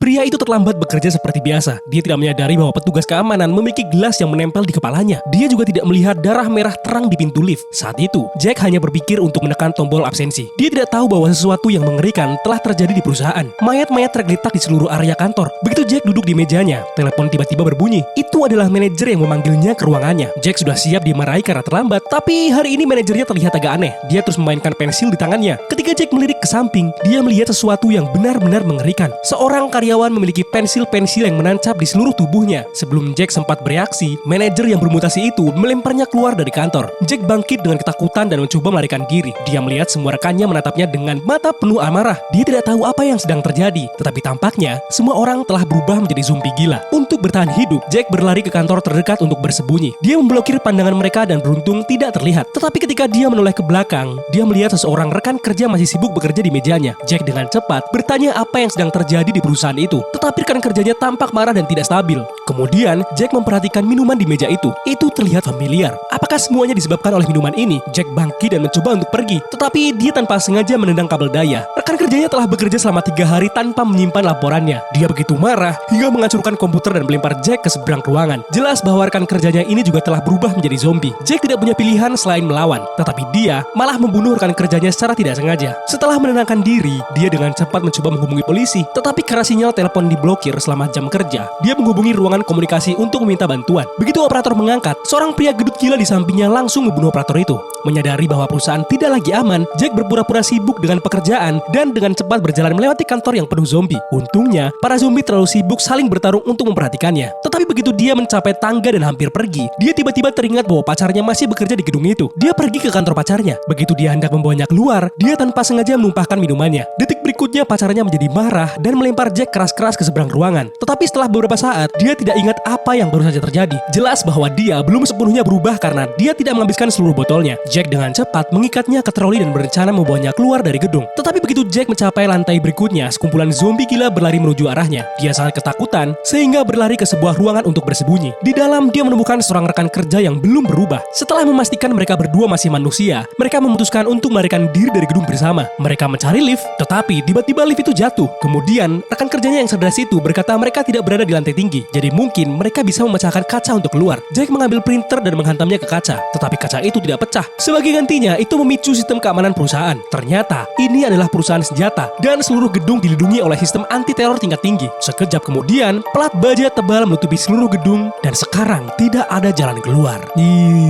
Pria itu terlambat bekerja seperti biasa. Dia tidak menyadari bahwa petugas keamanan memiliki gelas yang menempel di kepalanya. Dia juga tidak melihat darah merah terang di pintu lift. Saat itu, Jack hanya berpikir untuk menekan tombol absensi. Dia tidak tahu bahwa sesuatu yang mengerikan telah terjadi di perusahaan. Mayat-mayat tergeletak di seluruh area kantor. Begitu Jack duduk di mejanya, telepon tiba-tiba berbunyi. Itu adalah manajer yang memanggilnya ke ruangannya. Jack sudah siap dimarahi karena terlambat, tapi hari ini manajernya terlihat agak aneh. Dia terus memainkan pensil di tangannya. Ketika Jack melirik ke samping, dia melihat sesuatu yang benar-benar mengerikan. Seorang karyawan memiliki pensil-pensil yang menancap di seluruh tubuhnya. Sebelum Jack sempat bereaksi, manajer yang bermutasi itu melemparnya keluar dari kantor. Jack bangkit dengan ketakutan dan mencoba melarikan diri. Dia melihat semua rekannya menatapnya dengan mata penuh amarah. Dia tidak tahu apa yang sedang terjadi, tetapi tampaknya semua orang telah berubah menjadi zombie gila. Untuk bertahan hidup, Jack berlari ke kantor terdekat untuk bersembunyi. Dia memblokir pandangan mereka dan beruntung tidak terlihat. Tetapi ketika dia menoleh ke belakang, dia melihat seseorang rekan kerja masih sibuk bekerja di mejanya. Jack dengan cepat bertanya apa yang sedang terjadi di perusahaan itu. Tetapi rekan kerjanya tampak marah dan tidak stabil. Kemudian, Jack memperhatikan minuman di meja itu. Itu terlihat familiar. Apakah semuanya disebabkan oleh minuman ini? Jack bangkit dan mencoba untuk pergi. Tetapi dia tanpa sengaja menendang kabel daya. Rekan kerjanya telah bekerja selama 3 hari tanpa menyimpan laporannya. Dia begitu marah hingga menghancurkan komputer dan melempar Jack ke seberang ruangan. Jelas bahwa rekan kerjanya ini juga telah berubah menjadi zombie. Jack tidak punya pilihan selain melawan. Tetapi dia malah membunuh rekan kerjanya secara tidak sengaja. Setelah menenangkan diri, dia dengan cepat mencoba menghubungi polisi. Tetapi karena sinyal telepon diblokir selama jam kerja, dia menghubungi ruangan komunikasi untuk meminta bantuan. Begitu operator mengangkat, seorang pria gedut gila di sampingnya langsung membunuh operator itu. Menyadari bahwa perusahaan tidak lagi aman, Jack berpura-pura sibuk dengan pekerjaan dan dengan cepat berjalan melewati kantor yang penuh zombie. Untungnya, para zombie terlalu sibuk saling bertarung untuk memperhatikannya. Tetapi begitu dia mencapai tangga dan hampir pergi, dia tiba-tiba teringat bahwa pacarnya masih bekerja di gedung itu. Dia pergi ke kantor pacarnya. Begitu dia hendak membawanya keluar, dia tanpa sengaja menumpahkan minumannya. Detik berikutnya pacarnya menjadi marah dan melempar Jack keras-keras ke seberang ruangan. Tetapi setelah beberapa saat, dia tidak ingat apa yang baru saja terjadi. Jelas bahwa dia belum sepenuhnya berubah karena dia tidak menghabiskan seluruh botolnya. Jack dengan cepat mengikatnya ke troli dan berencana membawanya keluar dari gedung. Tetapi begitu Jack mencapai lantai berikutnya, sekumpulan zombie gila berlari menuju arahnya. Dia sangat ketakutan sehingga berlari ke sebuah ruangan untuk bersembunyi. Di dalam, dia menemukan seorang rekan kerja yang belum berubah. Setelah memastikan mereka berdua masih manusia, mereka memutuskan untuk melarikan diri dari gedung bersama. Mereka mencari lift, tetapi tiba-tiba lift itu jatuh. Kemudian, rekan kerjanya yang cerdas itu berkata mereka tidak berada di lantai tinggi, jadi mungkin mereka bisa memecahkan kaca untuk keluar. Jack mengambil printer dan menghantamnya ke kaca, tetapi kaca itu tidak pecah. Sebagai gantinya, itu memicu sistem keamanan perusahaan. Ternyata, ini adalah perusahaan senjata, dan seluruh gedung dilindungi oleh sistem anti-teror tingkat tinggi. Sekejap kemudian, pelat baja tebal menutupi seluruh gedung, dan sekarang tidak ada jalan keluar.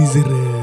Serem.